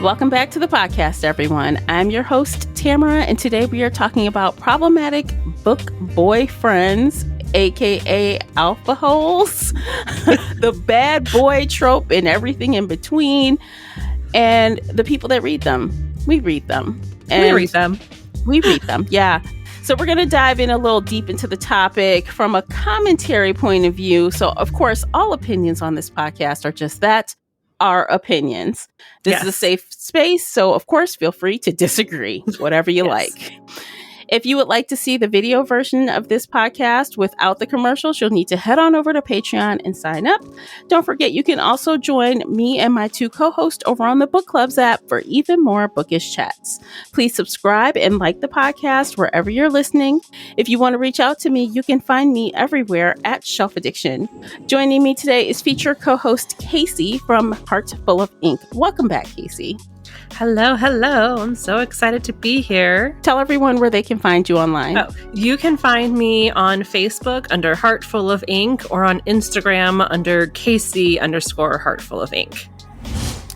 Welcome back to the podcast, everyone. I'm your host, Tamara, and today we are talking about problematic book boyfriends, aka alpha holes, the bad boy trope and everything in between, and the people that read them. We read them. We read them, yeah. So we're going to dive in a little deep into the topic from a commentary point of view. So, of course, all opinions on this podcast are just that. Our opinions. This is a safe space, so of course feel free to disagree, whatever you like. If you would like to see the video version of this podcast without the commercials, you'll need to head on over to Patreon and sign up. Don't forget, you can also join me and my two co-hosts over on the Book Clubs app for even more bookish chats. Please subscribe and like the podcast wherever you're listening. If you want to reach out to me, you can find me everywhere at Shelf Addiction. Joining me today is feature co-host Casey from Heart Full of Ink. Welcome back, Casey. Hello. I'm so excited to be here. Tell everyone where they can find you online. You can find me on Facebook under Heartful of Ink or on Instagram under Casey_Heartful of Ink.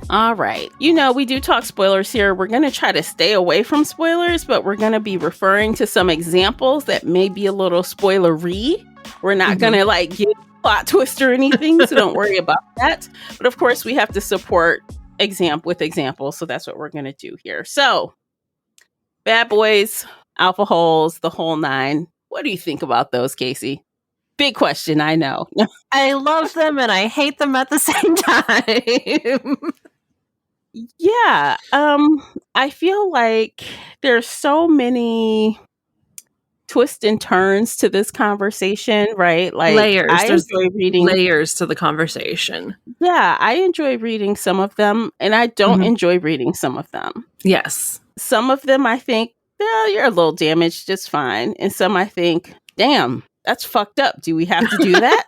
All right. You know, we do talk spoilers here. We're going to try to stay away from spoilers, but we're going to be referring to some examples that may be a little spoilery. We're not going to give a plot twist or anything, so don't worry about that. But of course, we have to support with examples, so that's what we're going to do here. So, bad boys, alpha holes, the whole nine. What do you think about those, Casey? Big question, I know. I love them and I hate them at the same time. Yeah, I feel like there's so many twists and turns to this conversation, right? Like layers. I enjoy reading layers to the conversation. Yeah, I enjoy reading some of them, and I don't enjoy reading some of them. Yes. Some of them I think, you're a little damaged, just fine. And some I think, damn, that's fucked up. Do we have to do that?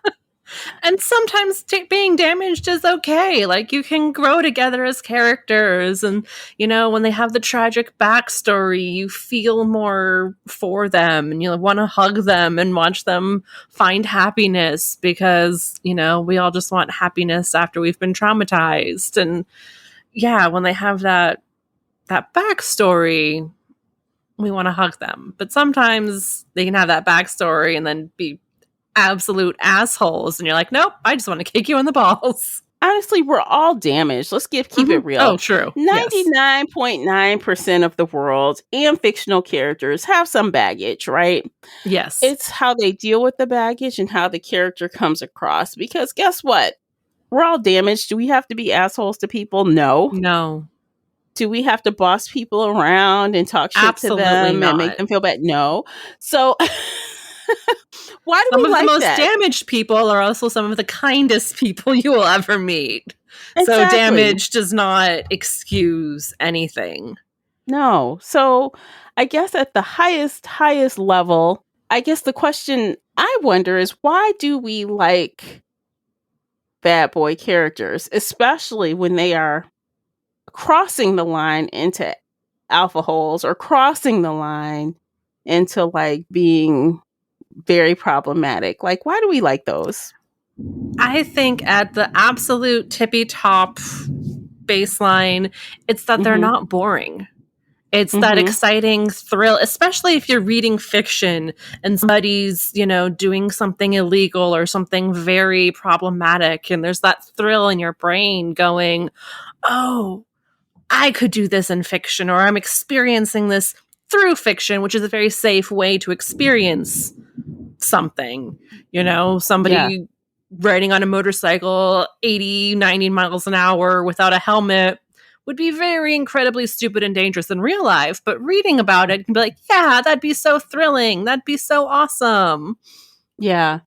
And sometimes being damaged is okay. Like, you can grow together as characters. And, you know, when they have the tragic backstory, you feel more for them and you want to hug them and watch them find happiness because, you know, we all just want happiness after we've been traumatized. And yeah, when they have that backstory, we want to hug them. But sometimes they can have that backstory and then be absolute assholes and you're like, nope, I just want to kick you in the balls. Honestly, we're all damaged. Let's keep it real. Oh, true. 99.9% of the world and fictional characters have some baggage, right? Yes. It's how they deal with the baggage and how the character comes across. Because guess what? We're all damaged. Do we have to be assholes to people? No. Do we have to boss people around and talk shit Absolutely to them not. and make them feel bad? No. So why do we like that? Some of the most damaged people are also some of the kindest people you will ever meet. Exactly. So damage does not excuse anything. No. So I guess at the highest level, I guess the question I wonder is, why do we like bad boy characters, especially when they are crossing the line into alpha holes or crossing the line into being very problematic? Like, why do we like those? I think at the absolute tippy top baseline, it's that they're not boring. It's that exciting thrill, especially if you're reading fiction and somebody's, you know, doing something illegal or something very problematic. And there's that thrill in your brain going, oh, I could do this in fiction, or I'm experiencing this through fiction, which is a very safe way to experience something. You know, somebody riding on a motorcycle 80, 90 miles an hour without a helmet would be very incredibly stupid and dangerous in real life. But reading about it can be like, yeah, that'd be so thrilling. That'd be so awesome. Yeah.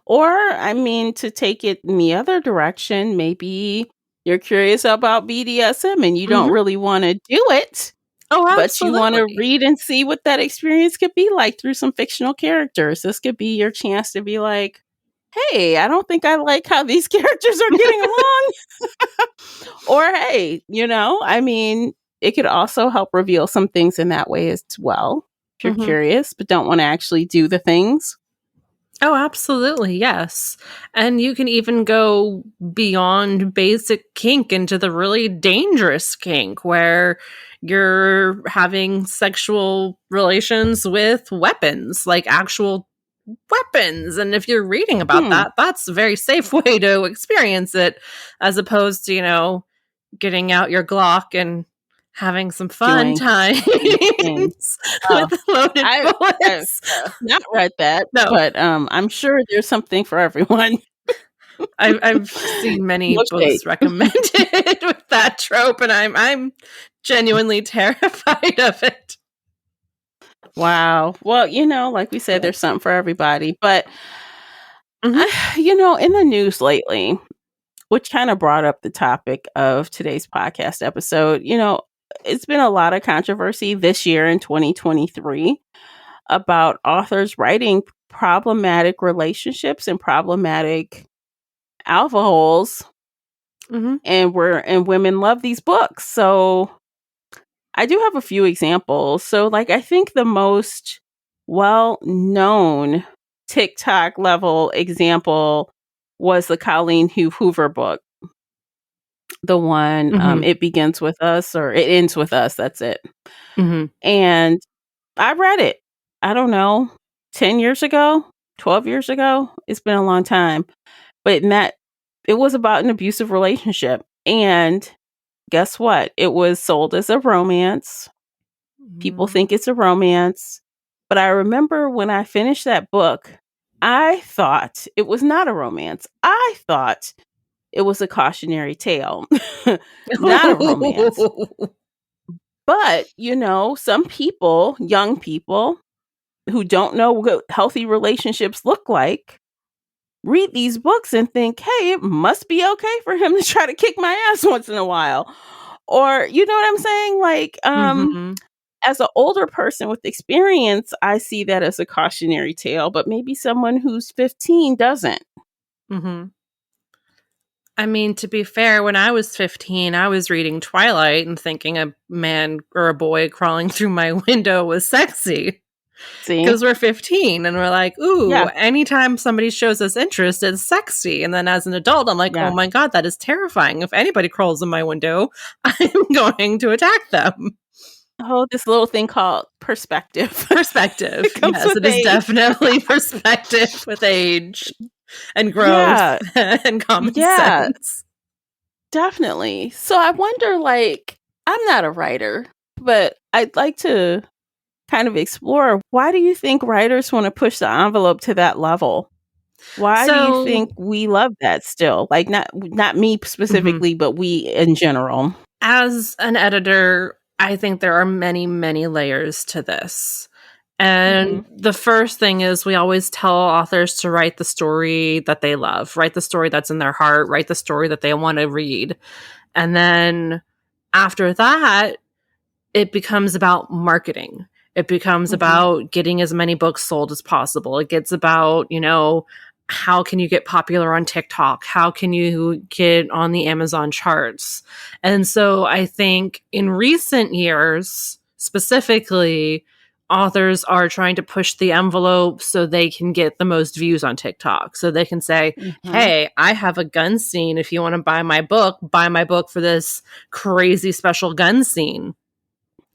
Or, I mean, to take it in the other direction, maybe you're curious about BDSM and you don't really want to do it. Oh, absolutely. But you want to read and see what that experience could be like through some fictional characters. This could be your chance to be like, hey, I don't think I like how these characters are getting along. Or, hey, you know, I mean, it could also help reveal some things in that way as well. If you're curious, but don't want to actually do the things. Oh, absolutely, yes. And you can even go beyond basic kink into the really dangerous kink where you're having sexual relations with weapons, like actual weapons. And if you're reading about that, that's a very safe way to experience it, as opposed to, getting out your Glock and having some fun Doing times Oh, with loaded I've bullets. not read that, No, but I'm sure there's something for everyone. I've seen many No shade. books recommended with that trope, and I'm genuinely terrified of it. Wow. Well, like we said, there's something for everybody. But, Mhm. in the news lately, which kind of brought up the topic of today's podcast episode, it's been a lot of controversy this year in 2023 about authors writing problematic relationships and problematic alpha holes, Mhm. and women love these books. So I do have a few examples. So, like, I think the most well-known TikTok level example was the Colleen Hoover book. The one, Mhm. It Begins With Us, or It Ends With Us, that's it. Mhm. And I read it, I don't know, 10 years ago, 12 years ago. It's been a long time. But it was about an abusive relationship. And guess what? It was sold as a romance. People Mhm. think it's a romance. But I remember when I finished that book, I thought it was not a romance. I thought it was a cautionary tale, not a romance. But, some people, young people who don't know what healthy relationships look like, read these books and think, hey, it must be okay for him to try to kick my ass once in a while. Or, you know what I'm saying? Like, Mhm. as an older person with experience, I see that as a cautionary tale, but maybe someone who's 15 doesn't. Mhm. I mean, to be fair, when I was 15, I was reading Twilight and thinking a man or a boy crawling through my window was sexy. See? Because we're 15 and we're like, ooh, Yeah. anytime somebody shows us interest, it's sexy. And then as an adult, I'm like, oh Yeah. my God, that is terrifying. If anybody crawls in my window, I'm going to attack them. Oh, this little thing called perspective. Perspective. It comes Yes, with it is age. definitely perspective with age and growth Yeah. and common Yeah. sense. Definitely. So I wonder, like, I'm not a writer, but I'd like to kind of explore, why do you think writers want to push the envelope to that level? Why do you So, think we love that still? Like, not me mhm. specifically, but we in general. As an editor, I think there are many, many layers to this. And Mhm. the first thing is we always tell authors to write the story that they love, write the story that's in their heart, write the story that they want to read. And then after that, it becomes about marketing. It becomes Mhm. about getting as many books sold as possible. It gets about, how can you get popular on TikTok? How can you get on the Amazon charts? And so I think in recent years, specifically, authors are trying to push the envelope so they can get the most views on TikTok. So they can say, Mhm. hey, I have a gun scene. If you want to buy my book for this crazy special gun scene.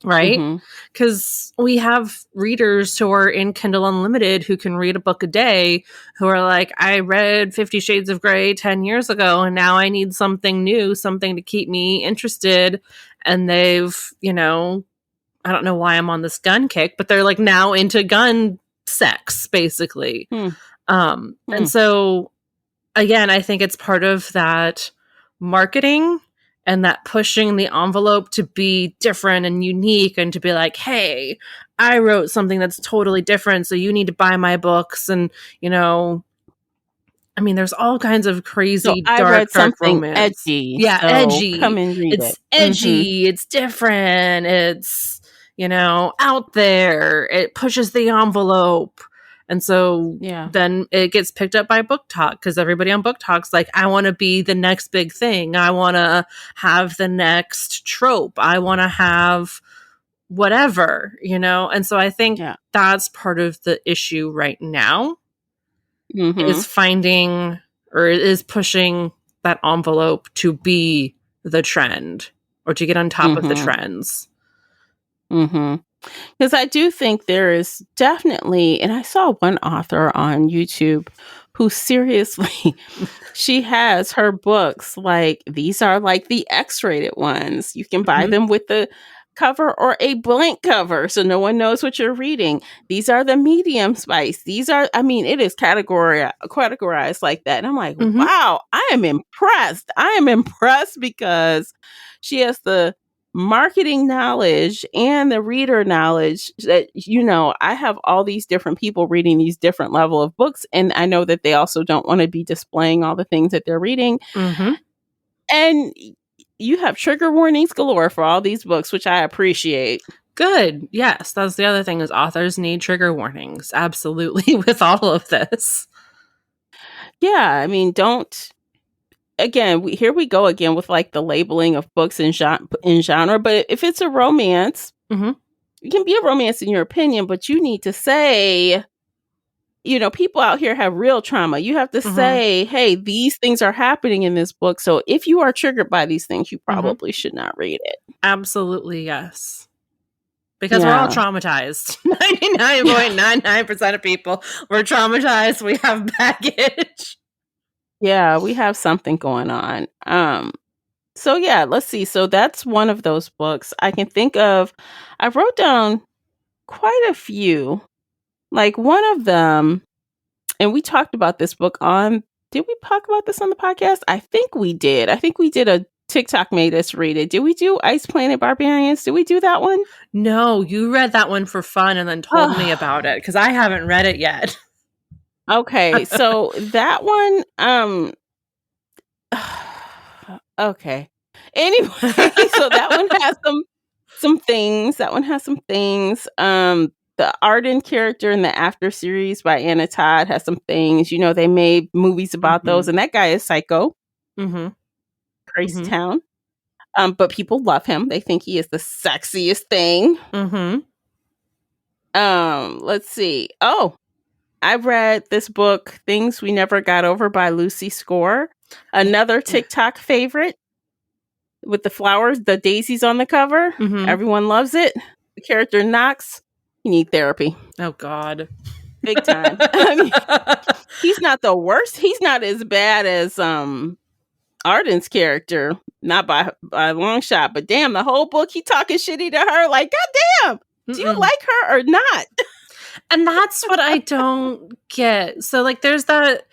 Right? Mhm. Because we have readers who are in Kindle Unlimited who can read a book a day who are like, I read 50 Shades of Grey 10 years ago and now I need something new, something to keep me interested. And they've, I don't know why I'm on this gun kick, but they're like now into gun sex, basically. Hmm. And Hmm. so again, I think it's part of that marketing and that pushing the envelope to be different and unique and to be like, hey, I wrote something that's totally different. So you need to buy my books. And, I mean, there's all kinds of So crazy, I dark, read dark something romance. edgy, Yeah, so come edgy. and read it. It's Mhm. edgy. It's different. It's, out there. It pushes the envelope. And so Yeah. then it gets picked up by Book Talk because everybody on Book Talk's like, I want to be the next big thing. I want to have the next trope. I want to have whatever. And so I think Yeah. that's part of the issue right now is finding or is pushing that envelope to be the trend or to get on top of the trends. Because I do think there is definitely, and I saw one author on YouTube who seriously, she has her books like, these are like the X-rated ones. You can buy them with the cover or a blank cover so no one knows what you're reading. These are the medium spice. These are, I mean, it is categorized like that. And I'm like, wow, I am impressed. I am impressed because she has the marketing knowledge and the reader knowledge that, you know, I have all these different people reading these different level of books, and I know that they also don't want to be displaying all the things that they're reading. And you have trigger warnings galore for all these books, which I appreciate. Good. Yes, that's the other thing, is authors need trigger warnings. Absolutely. With all of this. Yeah, I mean, don't, again, here we go again with like the labeling of books in genre. But if it's a romance, it can be a romance in your opinion, but you need to say, you know, people out here have real trauma. You have to say, hey, these things are happening in this book. So if you are triggered by these things, you probably should not read it. Absolutely, yes. Because we're all traumatized. 99.99% of people, we're traumatized. We have baggage. Yeah, we have something going on. So yeah, let's see. So that's one of those books I can think of. I wrote down quite a few. Like one of them, and we talked about this book on, did we talk about this on the podcast? I think we did. I think we did a TikTok made us read it. Did we do Ice Planet Barbarians? Did we do that one? No, you read that one for fun and then told me about it because I haven't read it yet. Okay, so that one, okay. Anyway, so that one has some things. That one has some things. The Arden character in the After series by Anna Todd has some things. You know, they made movies about those, and that guy is psycho. Crazy town. But people love him. They think he is the sexiest thing. Let's see. Oh, I read this book, Things We Never Got Over by Lucy Score. Another TikTok favorite with the flowers, the daisies on the cover. Everyone loves it. The character Knox, he need therapy. Oh, God. Big time. I mean, he's not the worst. He's not as bad as Arden's character. Not by a long shot. But damn, the whole book, he talking shitty to her. Like, goddamn, do you like her or not? And that's what I don't get. So like there's that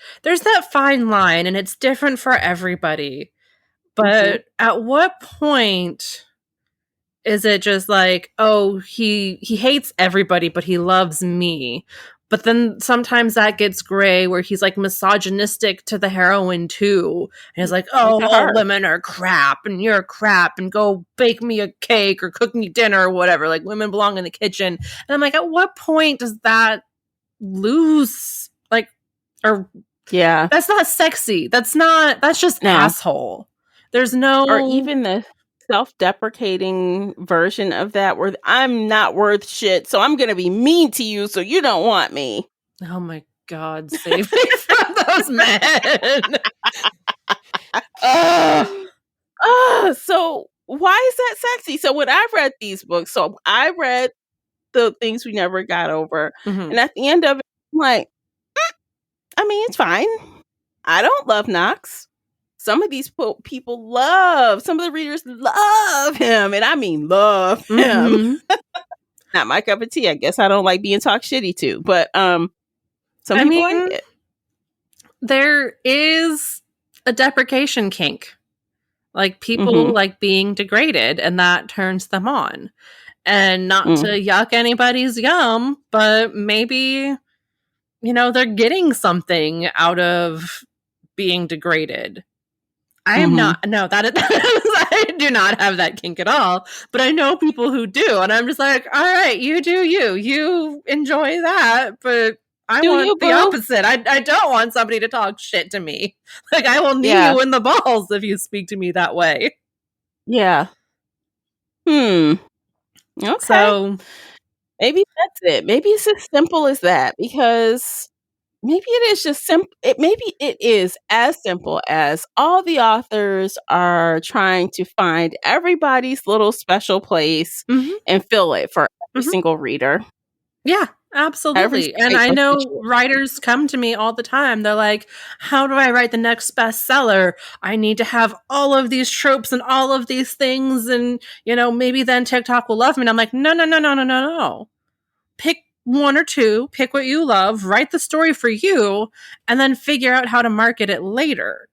fine line, and it's different for everybody. But at what point is it just like, oh, he hates everybody, but he loves me? But then sometimes that gets gray where he's like misogynistic to the heroine too. And he's like, oh, all women are crap and you're crap and go bake me a cake or cook me dinner or whatever. Like women belong in the kitchen. And I'm like, at what point does that lose? Like, or yeah, that's not sexy. That's just asshole. There's no, or even the self-deprecating version of that where I'm not worth shit, so I'm gonna be mean to you so you don't want me. Oh my God, save me from those men. So why is that sexy? So when I read these books, so I read the Things We Never Got Over, and at the end of it, I'm like, I mean, it's fine. I don't love Knox. Some of these people some of the readers love him. And I mean, love him. Not my cup of tea. I guess I don't like being talked shitty to. But some people like it. There is a deprecation kink. Like people like being degraded, and that turns them on. And not to yuck anybody's yum, but maybe, you know, they're getting something out of being degraded. I am not, no, that is, I do not have that kink at all, but I know people who do, and I'm just like, all right, you do you enjoy that, but I want the opposite. I don't want somebody to talk shit to me. Like, I will knee you in the balls if you speak to me that way. Yeah. Okay. So maybe that's it. Maybe it's as simple as that, because maybe it is just simple. Maybe it is as simple as all the authors are trying to find everybody's little special place and fill it for every single reader. Yeah, absolutely. And I know writers come to me all the time. They're like, how do I write the next bestseller? I need to have all of these tropes and all of these things. And, maybe then TikTok will love me. And I'm like, no. Pick one or two, pick what you love, write the story for you, and then figure out how to market it later.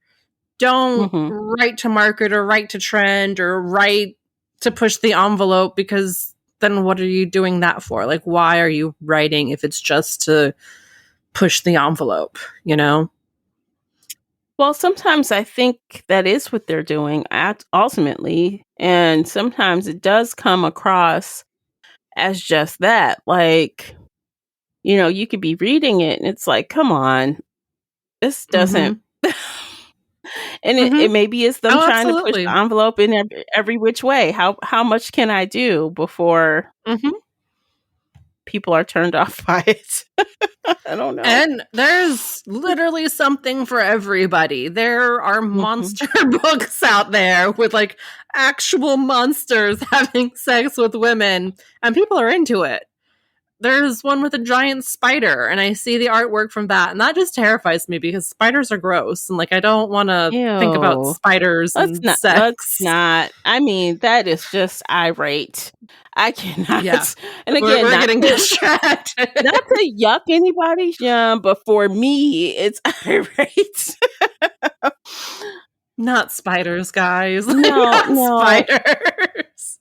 Don't write to market or write to trend or write to push the envelope, because then what are you doing that for? Like, why are you writing if it's just to push the envelope, Well, sometimes I think that is what they're doing ultimately. And sometimes it does come across as just that. Like, you could be reading it and it's like, come on, this doesn't. And it maybe is them trying to push the envelope in every which way. How much can I do before people are turned off by it? I don't know. And there's literally something for everybody. There are monster books out there with like actual monsters having sex with women, and people are into it. There's one with a giant spider, and I see the artwork from that, and that just terrifies me because spiders are gross, and like I don't want to think about spiders and sex. Let's not. I mean, that is just irate. I cannot. Yeah. And again, we're getting distracted. Not to yuck anybody's yum, but for me, it's irate. Not spiders, guys. No. Spiders.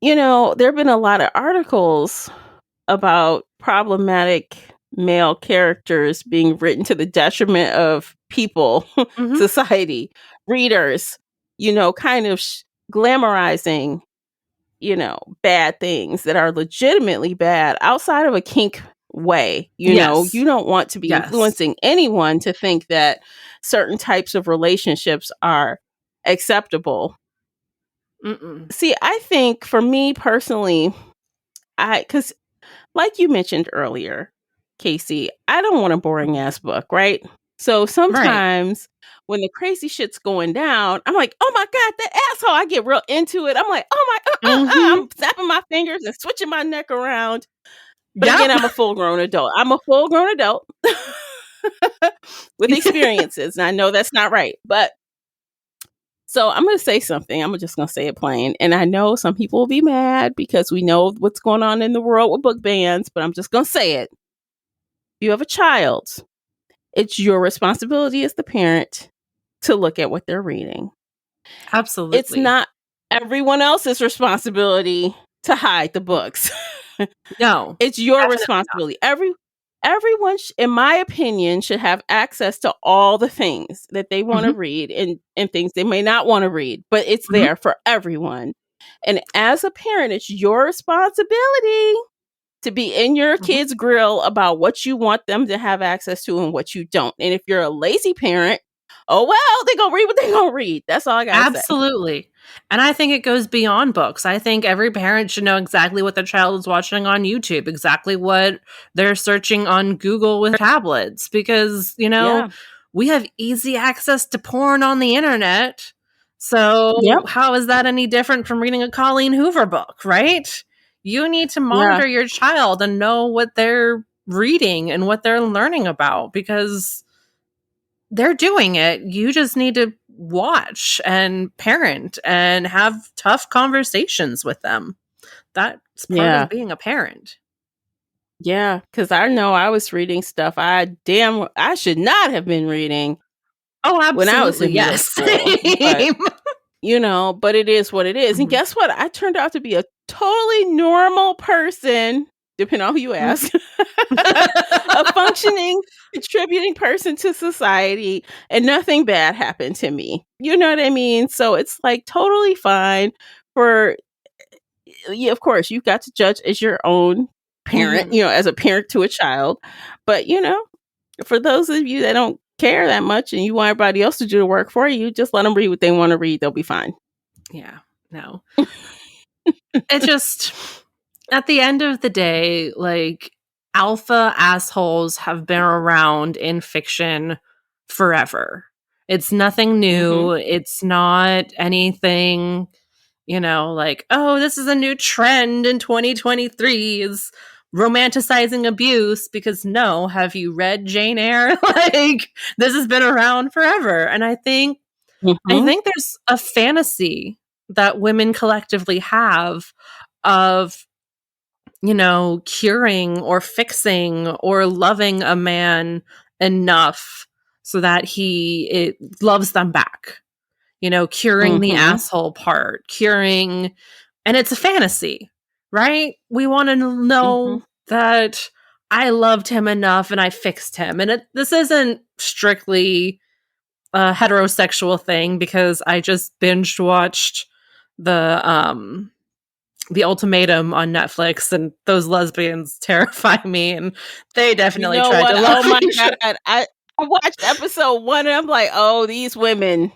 There have been a lot of articles about problematic male characters being written to the detriment of people, society, readers, kind of glamorizing, bad things that are legitimately bad outside of a kink way. You don't want to be influencing anyone to think that certain types of relationships are acceptable. See, I think for me personally, because like you mentioned earlier, Casey, I don't want a boring ass book, right? So sometimes when the crazy shit's going down, I'm like, oh my God, that asshole. I get real into it. I'm like, oh my, I'm snapping my fingers and switching my neck around. But again, I'm a full-grown adult. With experiences. And I know that's not right. But so I'm going to say something. I'm just going to say it plain. And I know some people will be mad because we know what's going on in the world with book bans, but I'm just going to say it. If you have a child, it's your responsibility as the parent to look at what they're reading. Absolutely. It's not everyone else's responsibility to hide the books. No. It's your responsibility. Not. Everyone, in my opinion, should have access to all the things that they want to read and things they may not want to read, but it's there for everyone. And as a parent, it's your responsibility to be in your kid's grill about what you want them to have access to and what you don't. And if you're a lazy parent, oh, well, they're going to read what they're going to read. That's all I got to say. Absolutely. And I think it goes beyond books. I think every parent should know exactly what their child is watching on YouTube, exactly what they're searching on Google with tablets, because, we have easy access to porn on the internet. So how is that any different from reading a Colleen Hoover book, right? You need to monitor your child and know what they're reading and what they're learning about, because they're doing it. You just need to watch and parent and have tough conversations with them. That's part of being a parent. Yeah, because I know I was reading stuff I should not have been reading. Oh, absolutely. When I was in but it is what it is. And guess what? I turned out to be a totally normal person, depending on who you ask. A functioning, contributing person to society, and nothing bad happened to me. You know what I mean? So it's like totally fine for, of course, you've got to judge as your own parent, as a parent to a child. But, for those of you that don't care that much and you want everybody else to do the work for you, just let them read what they want to read. They'll be fine. Yeah, no. It just, at the end of the day, like, alpha assholes have been around in fiction forever. It's nothing new. It's not anything, like, oh, this is a new trend in 2023 is romanticizing abuse, because no, have you read Jane Eyre? Like, this has been around forever. And I think there's a fantasy that women collectively have of, curing or fixing or loving a man enough so that it loves them back. Curing the asshole part, curing, and it's a fantasy, right? We want to know that I loved him enough and I fixed him. And this isn't strictly a heterosexual thing, because I just binge watched the Ultimatum on Netflix, and those lesbians terrify me, and they definitely tried to love my God. I watched episode 1 and I'm like, oh, these women.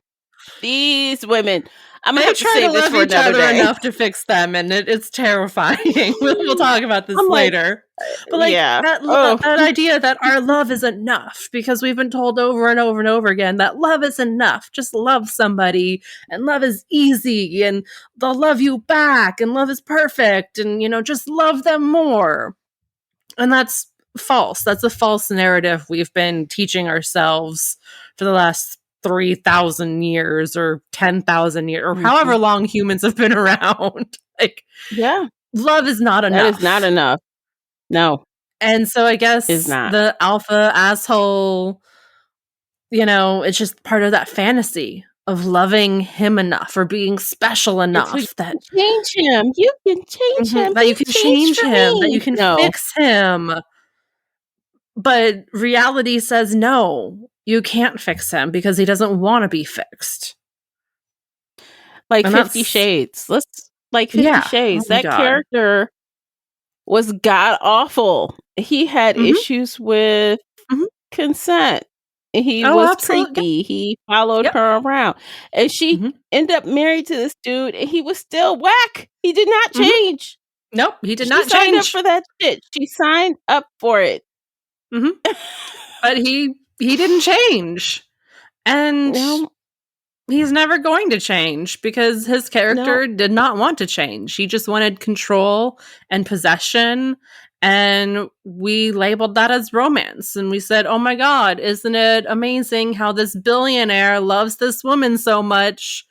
I'm gonna have to save this for another day. Enough to fix them, and it's terrifying. We'll talk about this later. But that idea that our love is enough, because we've been told over and over and over again that love is enough. Just love somebody, and love is easy, and they'll love you back, and love is perfect, and just love them more. And that's false. That's a false narrative we've been teaching ourselves for the last 3,000 years or 10,000 years, or however long humans have been around. Like, love is not enough. That is not enough. No. And so I guess the alpha asshole, it's just part of that fantasy of loving him enough or being special enough that change him. You can change him. That you can change him. That you can fix him. But reality says no. You can't fix him because he doesn't want to be fixed. Like 50 Shades. 50 Shades. That character was god awful. He had issues with consent. He was creepy. He followed her around. And she ended up married to this dude, and he was still whack. He did not change. Nope, he did not change. She signed up for that shit. She signed up for it. But he didn't change. And he's never going to change, because his character did not want to change. He just wanted control and possession. And we labeled that as romance. And we said, oh my God, isn't it amazing how this billionaire loves this woman so much?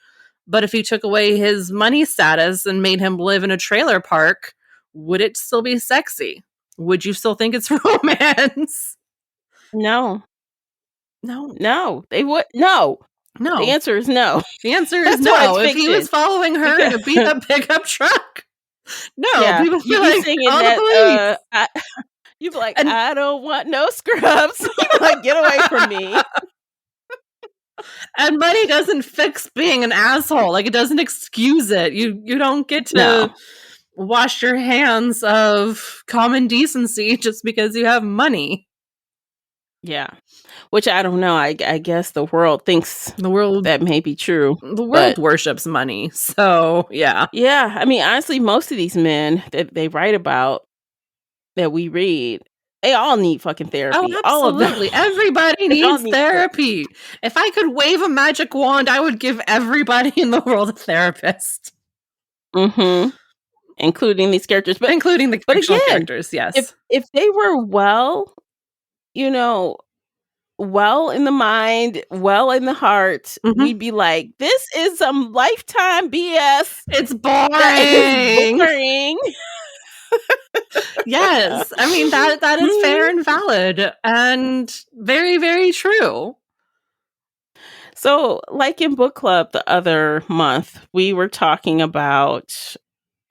But if you took away his money status and made him live in a trailer park, would it still be sexy? Would you still think it's romance? No. They would. No. The answer is no. The answer is no. If he was following her in a beat up pickup truck, no. People be like, call the police. You'd be like, I don't want no scrubs. Like, get away from me. And money doesn't fix being an asshole. Like, it doesn't excuse it. You don't get to wash your hands of common decency just because you have money. Yeah. Which I don't know. I guess the world thinks that may be true. The world worships money. So, yeah. Yeah. I mean, honestly, most of these men that they write about, that we read, they all need fucking therapy. Oh, absolutely. Everybody needs therapy. If I could wave a magic wand, I would give everybody in the world a therapist. Including these characters. But including the fictional characters, yes. If they were well in the mind, well in the heart, we'd be like, this is some Lifetime BS. It's boring. Yes. I mean, that is fair and valid and very, very true. So, like in book club the other month, we were talking about,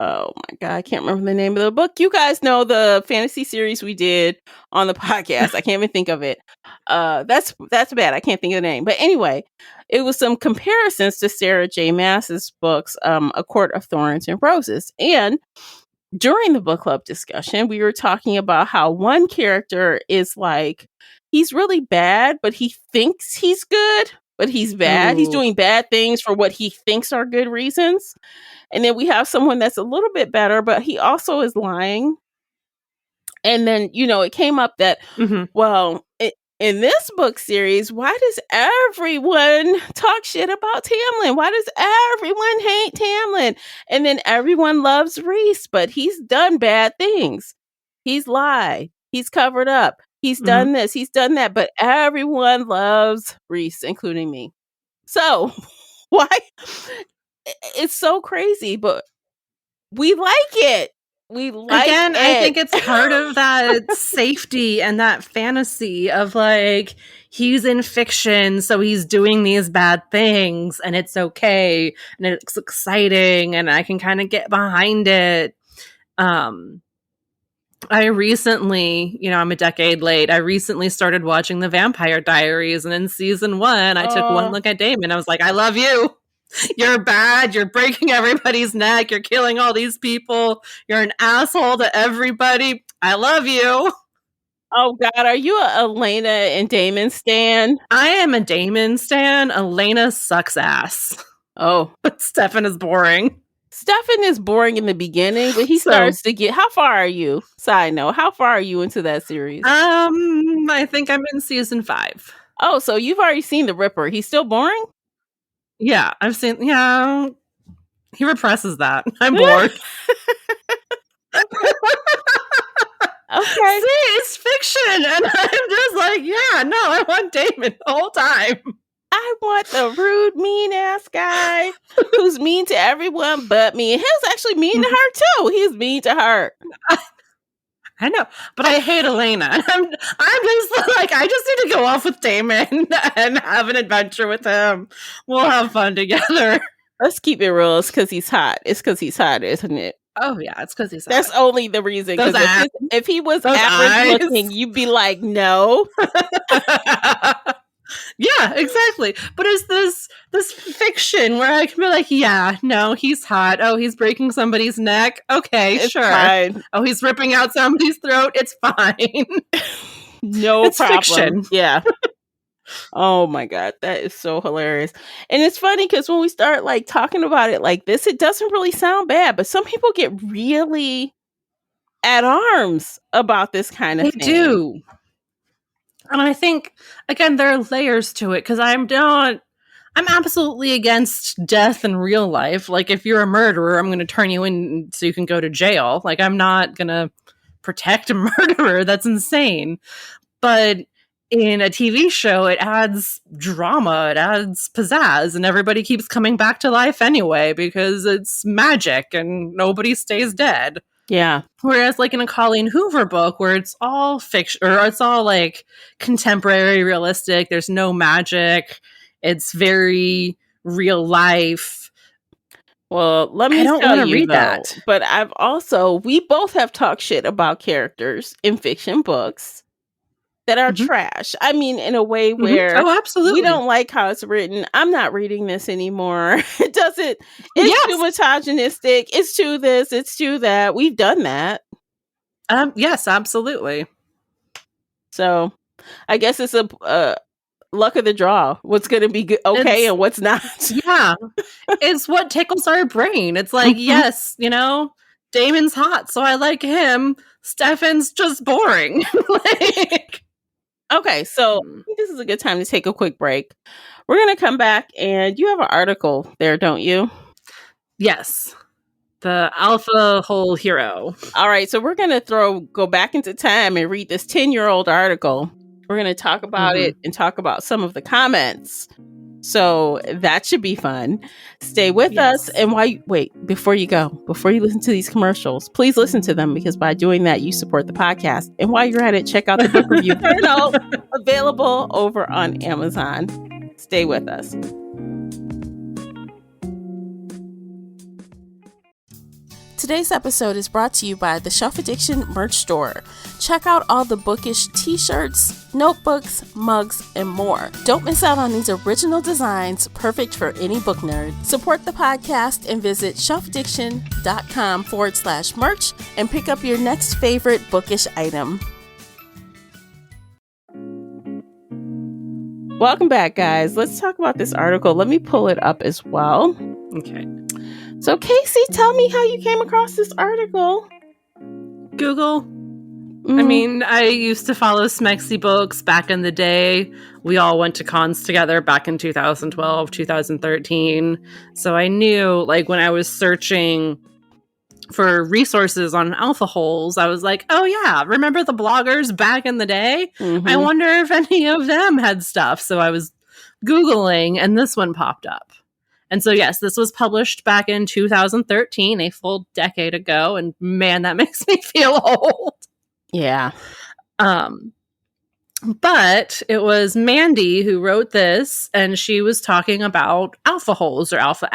oh my God, I can't remember the name of the book. You guys know the fantasy series we did on the podcast. I can't even think of it. That's bad. I can't think of the name. But anyway, it was some comparisons to Sarah J. Maas's books, A Court of Thorns and Roses. And during the book club discussion, we were talking about how one character is like, he's really bad, but he thinks he's good, but he's bad. Ooh. He's doing bad things for what he thinks are good reasons. And then we have someone that's a little bit better, but he also is lying. And then, it came up that, well, in this book series, why does everyone talk shit about Tamlin? Why does everyone hate Tamlin? And then everyone loves Rhys, but he's done bad things. He's lied. He's covered up. He's done this. He's done that. But everyone loves Rhys, including me. So why? It's so crazy, but we like it. We like Again, it. I think it's part of that safety and that fantasy of like, he's in fiction, so he's doing these bad things and it's okay and it's exciting and I can kind of get behind it. I recently, I'm a decade late. I recently started watching The Vampire Diaries, and in season 1, I took one look at Damon. I was like, I love you. You're bad. You're breaking everybody's neck. You're killing all these people. You're an asshole to everybody. I love you. Oh, God. Are you a Elena and Damon stan? I am a Damon stan. Elena sucks ass. Oh. But Stefan is boring. Stefan is boring in the beginning, but he starts to get... How far are you? Side note, how far are you into that series? I think I'm in season 5. Oh, so you've already seen the Ripper. He's still boring? Yeah, I've seen... Yeah, he represses that. I'm bored. Okay. See, it's fiction. And I'm just like, yeah, no, I want Damon the whole time. I want the rude, mean-ass guy who's mean to everyone but me. And he's actually mean to her, too. He's mean to her. I know, but I hate Elena. I'm just like, I just need to go off with Damon and have an adventure with him. We'll have fun together. Let's keep it real. It's because he's hot. It's because he's hot, isn't it? Oh, yeah, it's because he's hot. That's only the reason. Because if he was average looking, you'd be like, no. Yeah, exactly. But it's this fiction where I can be like, yeah, no, he's hot. Oh, he's breaking somebody's neck. Okay, it's sure. Fine. Oh, he's ripping out somebody's throat. It's fine. No it's problem. Fiction. Yeah. Oh my God, that is so hilarious. And it's funny because when we start like talking about it like this, it doesn't really sound bad, but some people get really at arms about this kind of thing. They do. And I think, again, there are layers to it because I'm absolutely against death in real life. Like, if you're a murderer, I'm going to turn you in so you can go to jail. Like, I'm not going to protect a murderer. That's insane. But in a TV show, it adds drama, it adds pizzazz, and everybody keeps coming back to life anyway because it's magic and nobody stays dead. Yeah. Whereas like in a Colleen Hoover book where it's all fiction or it's all like contemporary realistic, there's no magic, it's very real life. Well, let me tell you read that. But we both have talked shit about characters in fiction books that are trash. I mean, in a way where absolutely. We don't like how it's written. I'm not reading this anymore. It's too misogynistic. It's too this, it's too that. We've done that. Yes, absolutely. So I guess it's a luck of the draw. What's going to be okay and what's not. Yeah. It's what tickles our brain. It's like, yes, Damon's hot, so I like him. Stefan's just boring. Okay, so I think this is a good time to take a quick break. We're going to come back, and you have an article there, don't you? Yes. The alpha hole hero. All right, so we're going to go back into time and read this 10-year-old article. We're going to talk about it and talk about some of the comments. So that should be fun. Stay with us. And before you listen to these commercials, please listen to them because by doing that, you support the podcast. And while you're at it, check out the book review panel available over on Amazon. Stay with us. Today's episode is brought to you by the Shelf Addiction merch store. Check out all the bookish t-shirts, notebooks, mugs, and more. Don't miss out on these original designs, perfect for any book nerd. Support the podcast and visit shelfaddiction.com/merch and pick up your next favorite bookish item. Welcome back, guys. Let's talk about this article. Let me pull it up as well. Okay. So, Casey, tell me how you came across this article. Google. I mean, I used to follow Smexy books back in the day. We all went to cons together back in 2012, 2013. So I knew, like, when I was searching for resources on alpha holes, I was like, oh yeah, remember the bloggers back in the day? I wonder if any of them had stuff. So I was Googling and this one popped up. And so, yes, this was published back in 2013, a full decade ago. And man, that makes me feel old. Yeah. But it was Mandy who wrote this, and she was talking about alpha holes or alpha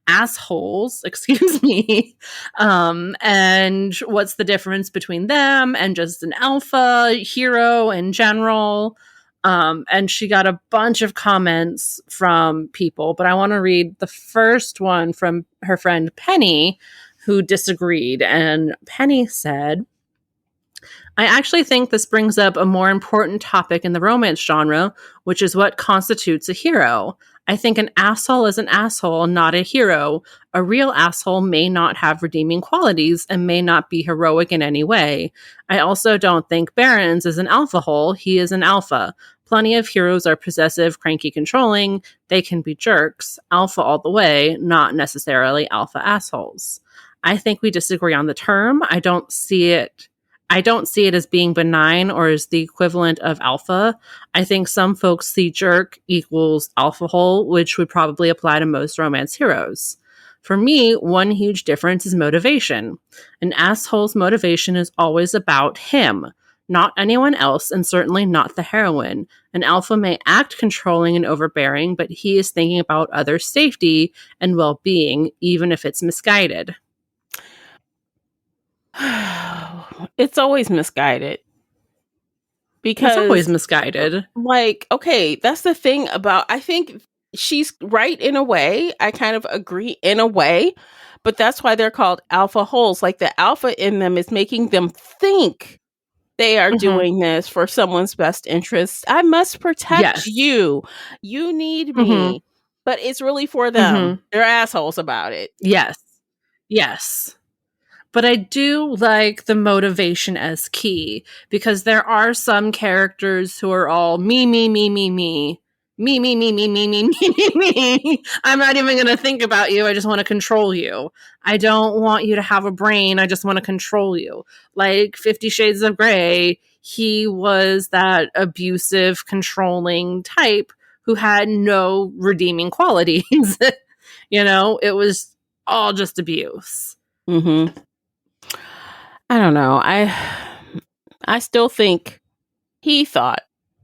assholes, excuse me, and what's the difference between them and just an alpha hero in general. And she got a bunch of comments from people, but I want to read the first one from her friend Penny, who disagreed. And Penny said, I actually think this brings up a more important topic in the romance genre, which is what constitutes a hero. I think an asshole is an asshole, not a hero. A real asshole may not have redeeming qualities and may not be heroic in any way. I also don't think Barron's is an alpha hole. He is an alpha. Plenty of heroes are possessive, cranky, controlling. They can be jerks. Alpha all the way, not necessarily alpha assholes. I think we disagree on the term. I don't see it as being benign or as the equivalent of alpha. I think some folks see jerk equals alpha hole, which would probably apply to most romance heroes. For me, one huge difference is motivation. An asshole's motivation is always about him, not anyone else, and certainly not the heroine. An alpha may act controlling and overbearing, but he is thinking about others' safety and well-being, even if it's misguided. It's always misguided. Because it's always misguided. Like, okay, that's the thing about, I think she's right in a way. I kind of agree in a way, but that's why they're called alpha holes. Like the alpha in them is making them think they are doing this for someone's best interest. I must protect you. You need me. But it's really for them. They're assholes about it. Yes. But I do like the motivation as key, because there are some characters who are all me. I'm not even going to think about you. I just want to control you. I don't want you to have a brain. I just want to control you. Like 50 Shades of Grey, he was that abusive, controlling type who had no redeeming qualities. It was all just abuse. I don't know. I still think he thought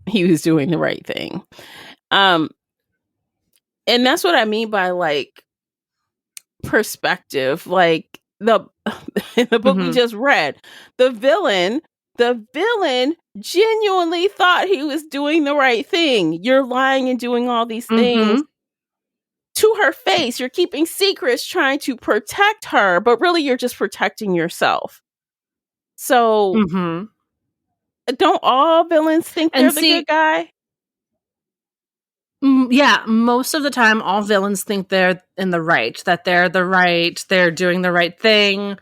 he was doing the right thing. And that's what I mean by like perspective. Like the book we just read, the villain genuinely thought he was doing the right thing. You're lying and doing all these things to her face. You're keeping secrets, trying to protect her, but really you're just protecting yourself. So don't all villains think they're the good guy? Yeah, most of the time, all villains think they're in the right, that they're the right, they're doing the right thing,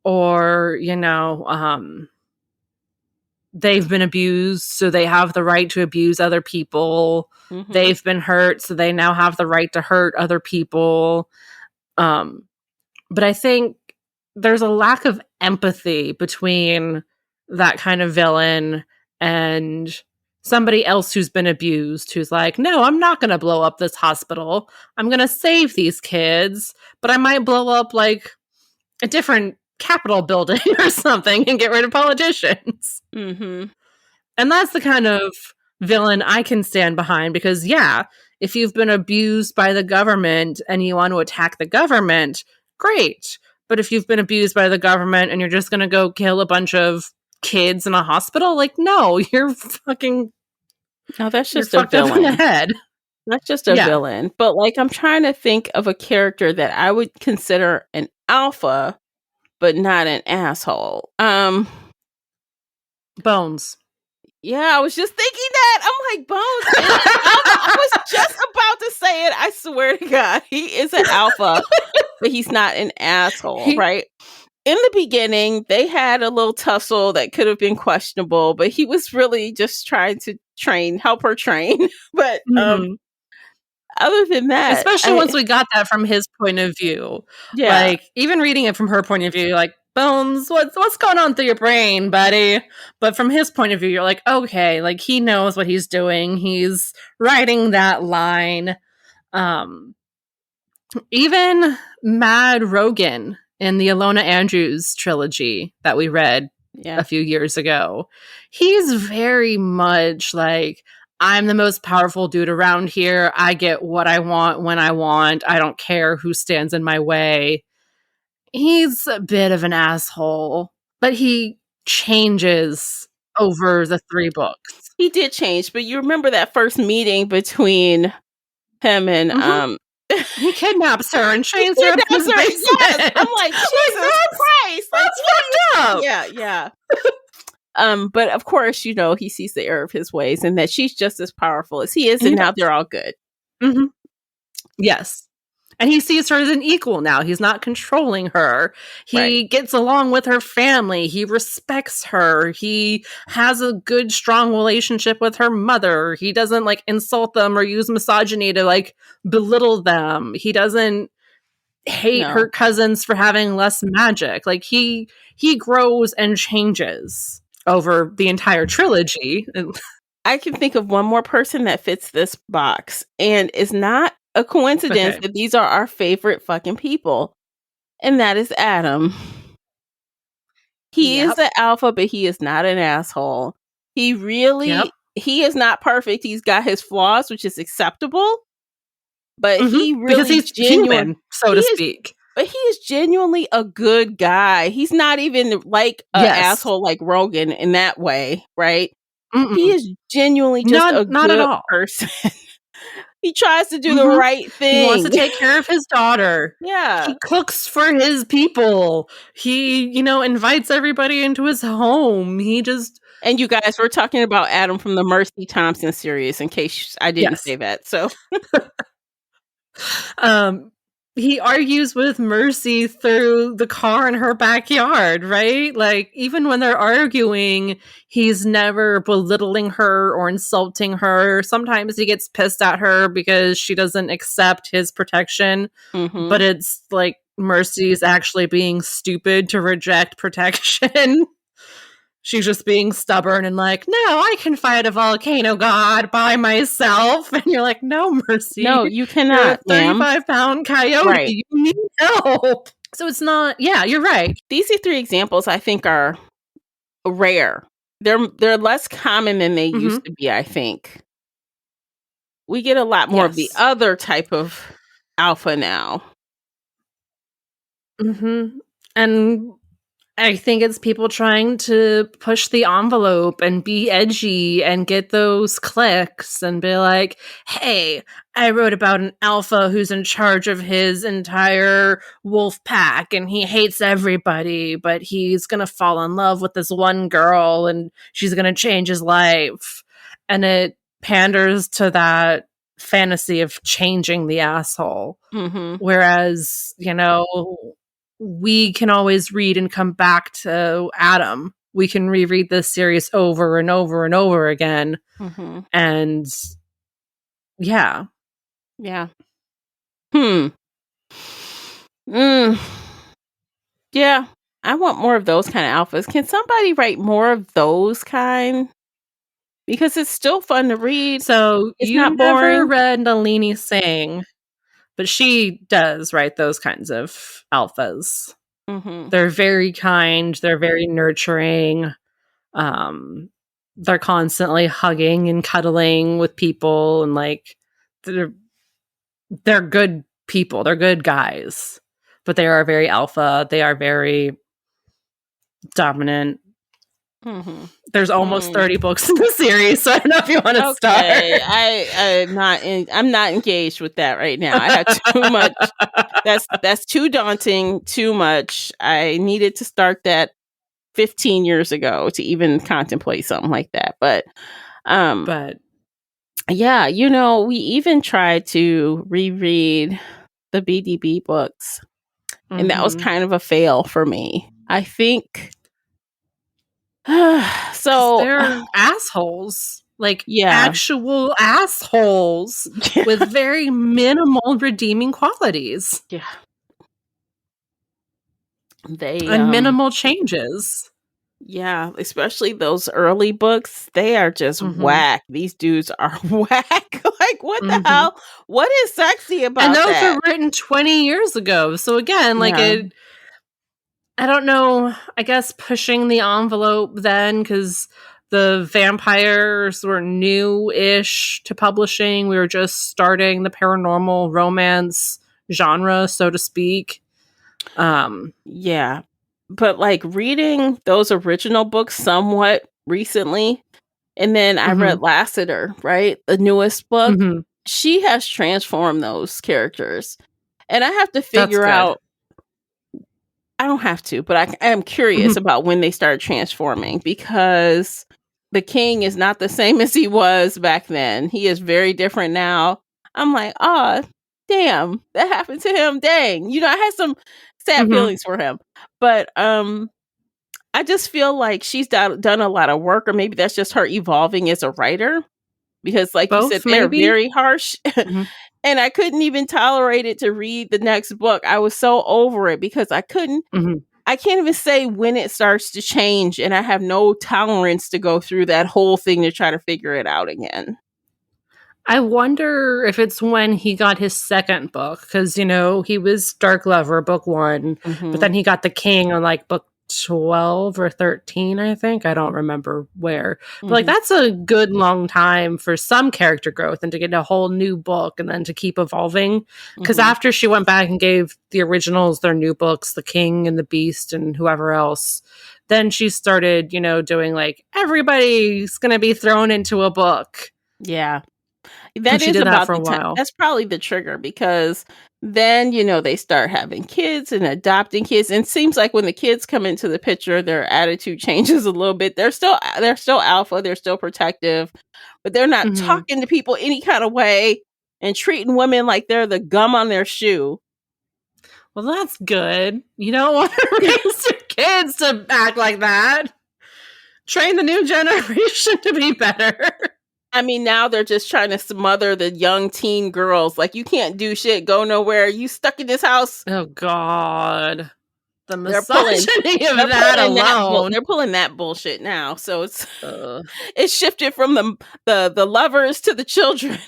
or, they've been abused, so they have the right to abuse other people. They've been hurt, so they now have the right to hurt other people. But I think there's a lack of empathy between that kind of villain and somebody else who's been abused, who's like, no, I'm not going to blow up this hospital. I'm going to save these kids, but I might blow up like a different Capitol building or something and get rid of politicians. And that's the kind of villain I can stand behind, because if you've been abused by the government and you want to attack the government, great. But if you've been abused by the government and you're just going to go kill a bunch of kids in a hospital, like, no, you're fucking... No, that's just a villain. In the head. That's just a villain. But like, I'm trying to think of a character that I would consider an alpha, but not an asshole. Bones. Yeah, I was just thinking that. I'm like, Bones is an alpha. I was just about to say it. I swear to God, he is an alpha, but he's not an asshole, right? in the beginning, they had a little tussle that could have been questionable, but he was really just trying to help her train. But other than that, especially once we got that from his point of view, like even reading it from her point of view, like Bones, what's going on through your brain, buddy? But from his point of view, you're like, okay, like he knows what he's doing. He's writing that line. Even Mad Rogan in the Alona Andrews trilogy that we read a few years ago, he's very much like, I'm the most powerful dude around here. I get what I want when I want. I don't care who stands in my way. He's a bit of an asshole, but he changes over the 3 books. He did change, but you remember that first meeting between him and he kidnaps her and chains her up in his basement. Yes. I'm like, Jesus Christ. That's fucked up. Yeah. But of course, you know, he sees the error of his ways and that she's just as powerful as he is, and now they're all good. Yes. And he sees her as an equal now. He's not controlling her. He gets along with her family. He respects her. He has a good, strong relationship with her mother. He doesn't like insult them or use misogyny to like belittle them. He doesn't hate her cousins for having less magic. Like he grows and changes over the entire trilogy. I can think of one more person that fits this box, and it's not a coincidence that these are our favorite fucking people, and that is Adam. He is the alpha, but he is not an asshole. He really he is not perfect. He's got his flaws, which is acceptable, but he really because he's genuine, so to speak. But he is genuinely a good guy. He's not even like an asshole like Rogan in that way, right? He is genuinely just a good person. He tries to do the right thing. He wants to take care of his daughter. Yeah. He cooks for his people. He, you know, invites everybody into his home. He just... And you guys, we're talking about Adam from the Mercy Thompson series, in case I didn't say that. So... he argues with Mercy through the car in her backyard, right? Like, even when they're arguing, he's never belittling her or insulting her. Sometimes he gets pissed at her because she doesn't accept his protection. But it's like Mercy's actually being stupid to reject protection. She's just being stubborn and like, no, I can fight a volcano god by myself. And you're like, no, Mercy. No, you cannot. You're a 35-pound coyote. Right. You need help. So it's not, you're right. These 3 examples I think are rare. They're less common than they used to be, I think. We get a lot more of the other type of alpha now. And I think it's people trying to push the envelope and be edgy and get those clicks and be like, hey, I wrote about an alpha who's in charge of his entire wolf pack and he hates everybody, but he's going to fall in love with this one girl and she's going to change his life. And it panders to that fantasy of changing the asshole. Whereas, you know... we can always read and come back to Adam. We can reread this series over and over and over again. And yeah. Yeah, I want more of those kind of alphas. Can somebody write more of those kind? Because it's still fun to read. So it's not boring. Never read Nalini Singh, but she does write those kinds of alphas. They're very kind. They're very nurturing. They're constantly hugging and cuddling with people, and like they're good people. They're good guys, but they are very alpha. They are very dominant. There's almost 30 books in the series, so I don't know if you want to start. I'm not engaged with that right now. I have too much. That's too daunting. Too much. I needed to start that 15 years ago to even contemplate something like that. But yeah, you know, we even tried to reread the BDB books, and that was kind of a fail for me. I think so. They're assholes. Like, Yeah. actual assholes with very minimal redeeming qualities. Yeah. They and minimal changes. Yeah, especially those early books, they are just whack. These dudes are whack. Like, what the hell? What is sexy about and those that? were written 20 years ago. So again, like Yeah. I don't know, I guess pushing the envelope then, because the vampires were new-ish to publishing. We were just starting the paranormal romance genre, so to speak. Yeah. But like reading those original books somewhat recently, and then I read Lassiter, right? The newest book. She has transformed those characters. And I have to figure out, I don't have to, but I am curious about when they started transforming, because the king is not the same as he was back then. He is very different now. I'm like, oh, damn, that happened to him. Dang. I had some sad feelings for him. But I just feel like she's done a lot of work, or maybe that's just her evolving as a writer. Because like you said, they're very harsh. And I couldn't even tolerate it to read the next book. I was so over it because I couldn't. I can't even say when it starts to change, and I have no tolerance to go through that whole thing to try to figure it out again. I wonder if it's when he got his second book, because, he was Dark Lover, book 1, but then he got the King on like book 12 or 13, I think. I don't remember where. But like, that's a good long time for some character growth and to get a whole new book and then to keep evolving. Because after she went back and gave the originals their new books, The King and the Beast and whoever else, then she started, doing like, everybody's going to be thrown into a book. Yeah. That is about for a while. That's probably the trigger, because then, they start having kids and adopting kids. And it seems like when the kids come into the picture, their attitude changes a little bit. They're still alpha. They're still protective, but they're not talking to people any kind of way and treating women like they're the gum on their shoe. Well, that's good. You don't want to raise your kids to act like that. Train the new generation to be better. I mean, now they're just trying to smother the young teen girls. Like, you can't do shit, go nowhere. You stuck in this house. Oh, God. The misogyny of that alone. They're pulling that bullshit now. So it's shifted from the lovers to the children.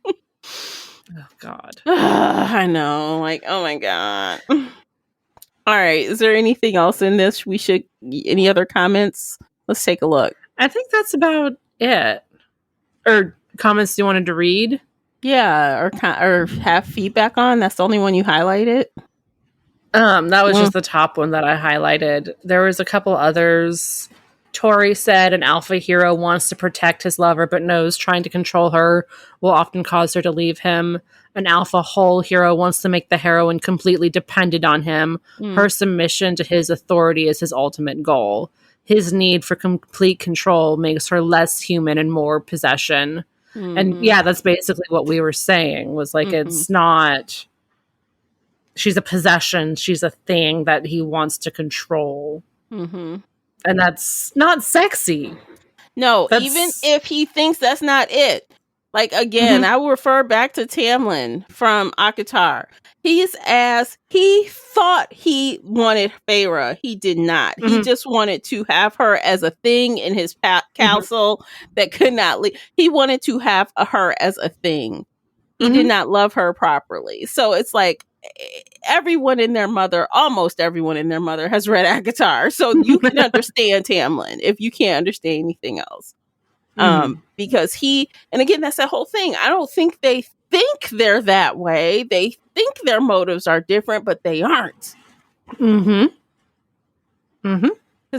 Oh, God. I know. Like, oh, my God. All right. Is there anything else in this? Any other comments? Let's take a look. I think that's about it. Or comments you wanted to read? Yeah, or have feedback on. That's the only one you highlighted. That was just the top one that I highlighted. There was a couple others. Tori said an alpha hero wants to protect his lover, but knows trying to control her will often cause her to leave him. An alpha whole hero wants to make the heroine completely dependent on him. Her submission to his authority is his ultimate goal. His need for complete control makes her less human and more possession. And yeah, that's basically what we were saying, was like, it's not, she's a possession. She's a thing that he wants to control. And that's not sexy. No, even if he thinks that's not it. Like, again, I will refer back to Tamlin from Akatar. He thought he wanted Feyre. He did not. He just wanted to have her as a thing in his castle that could not leave. He wanted to have her as a thing. He did not love her properly. So it's like, almost everyone and their mother has read Akatar. So you can understand Tamlin if you can't understand anything else. Because and again, that's the whole thing. I don't think they think they're that way. They think their motives are different, but they aren't. Because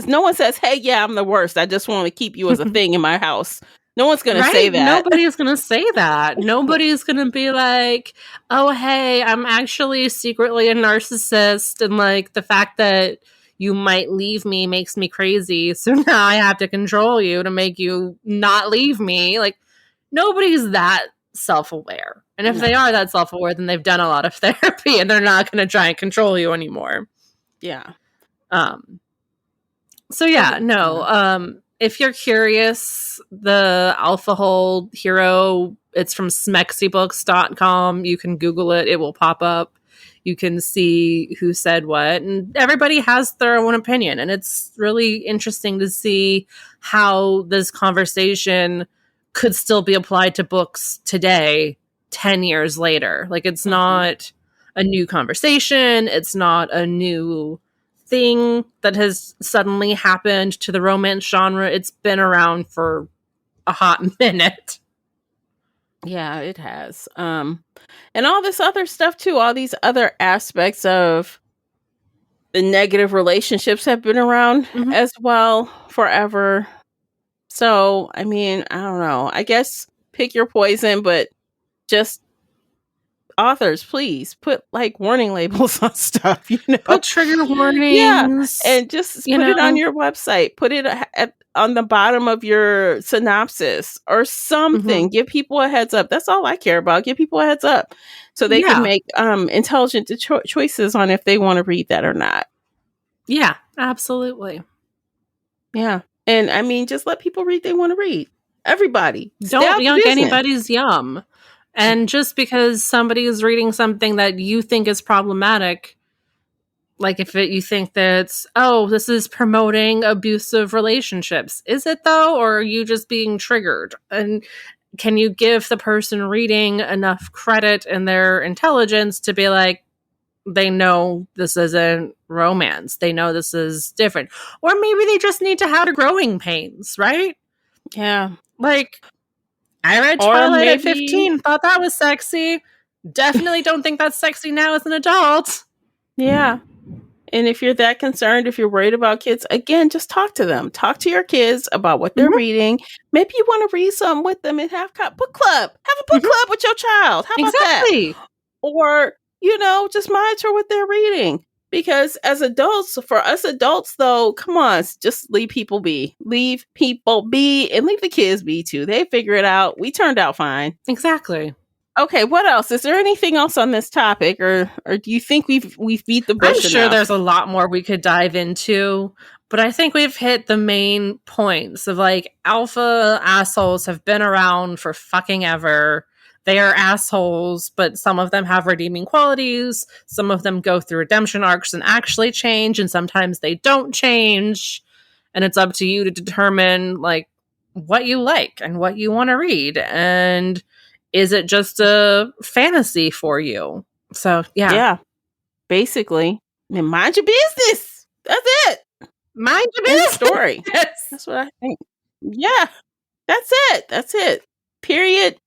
no one says, hey, yeah, I'm the worst. I just want to keep you as a thing in my house. No one's going to say that. Nobody's going to say that. Nobody's going to be like, oh, hey, I'm actually secretly a narcissist. And like the fact that you might leave me makes me crazy. So now I have to control you to make you not leave me. Like, nobody's that self-aware. And if they are that self-aware, then they've done a lot of therapy and they're not going to try and control you anymore. Yeah. So yeah, no. If you're curious, the Alpha Hole Hero, it's from smexybooks.com. You can Google it. It will pop up. You can see who said what, and everybody has their own opinion. And it's really interesting to see how this conversation could still be applied to books today, 10 years later. Like, it's not a new conversation. It's not a new thing that has suddenly happened to the romance genre. It's been around for a hot minute. Yeah, it has. And all this other stuff too, all these other aspects of the negative relationships have been around as well forever. So, I mean, I don't know. I guess pick your poison, but just authors, please put like warning labels on stuff, Put trigger warnings. Yeah, and just put it on your website. Put it on the bottom of your synopsis or something. Give people a heads up. That's all I care about. Give people a heads up so they can make intelligent choices on if they want to read that or not. Yeah, absolutely. Yeah. And I mean, just let people read they want to read. Everybody. Don't yunk anybody's yum. And just because somebody is reading something that you think is problematic, like if you think that, this is promoting abusive relationships. Is it though? Or are you just being triggered? And can you give the person reading enough credit and their intelligence to be like, they know this isn't romance. They know this is different. Or maybe they just need to have growing pains, right? Yeah. Like, I read Twilight at 15, thought that was sexy. Definitely don't think that's sexy now as an adult. Yeah. And if you're that concerned, if you're worried about kids, again, just talk to them. Talk to your kids about what they're reading. Maybe you want to read something with them and have book club. Have a book club with your child. How about that? Or, just monitor what they're reading. Because as adults, for us adults, though, come on, just leave people be. Leave people be and leave the kids be, too. They figure it out. We turned out fine. Exactly. Okay, what else? Is there anything else on this topic, or do you think we've beat the bush I'm sure there's a lot more we could dive into, but I think we've hit the main points of like alpha assholes have been around for fucking ever. They are assholes, but some of them have redeeming qualities. Some of them go through redemption arcs and actually change, and sometimes they don't change. And it's up to you to determine like what you like and what you want to read. And is it just a fantasy for you? So, yeah. Yeah. Basically. Then mind your business. That's it. Mind your business. Story. That's what I think. Yeah. That's it. Period.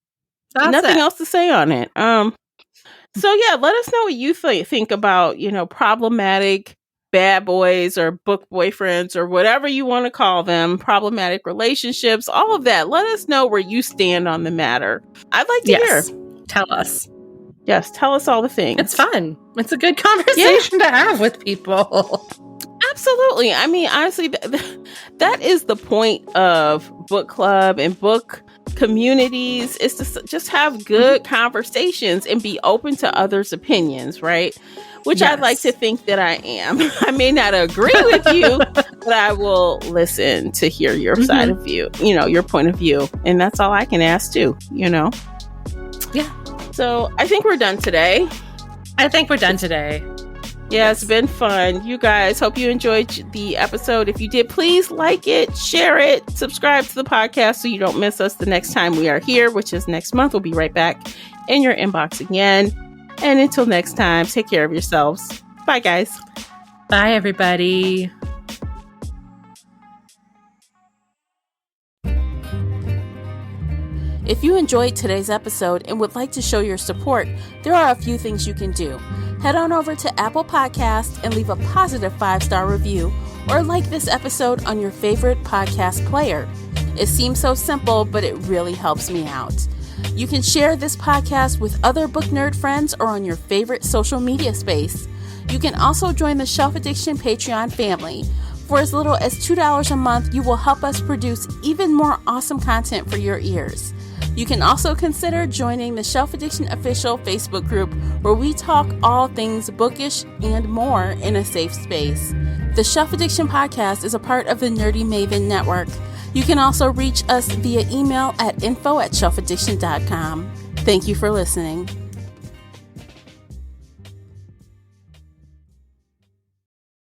Nothing else to say on it. So yeah, let us know what you think about, problematic bad boys or book boyfriends or whatever you want to call them, problematic relationships, all of that. Let us know where you stand on the matter. I'd like to hear. Tell us. Yes, tell us all the things. It's fun. It's a good conversation to have with people. Absolutely. I mean, honestly, that is the point of book club and book communities, is to just have good conversations and be open to others' opinions, right? Which I'd like to think that I am. I may not agree with you, but I will listen to hear your side of view, your point of view. And that's all I can ask too, Yeah. So I think we're done today. Yeah, it's been fun. You guys, hope you enjoyed the episode. If you did, please like it, share it, subscribe to the podcast so you don't miss us the next time we are here, which is next month. We'll be right back in your inbox again. And until next time, take care of yourselves. Bye, guys. Bye, everybody. If you enjoyed today's episode and would like to show your support, there are a few things you can do. Head on over to Apple Podcasts and leave a positive 5-star review, or like this episode on your favorite podcast player. It seems so simple, but it really helps me out. You can share this podcast with other book nerd friends or on your favorite social media space. You can also join the Shelf Addiction Patreon family. For as little as $2 a month, you will help us produce even more awesome content for your ears. You can also consider joining the Shelf Addiction Official Facebook group, where we talk all things bookish and more in a safe space. The Shelf Addiction Podcast is a part of the Nerdy Maven Network. You can also reach us via email at info@shelfaddiction.com. Thank you for listening.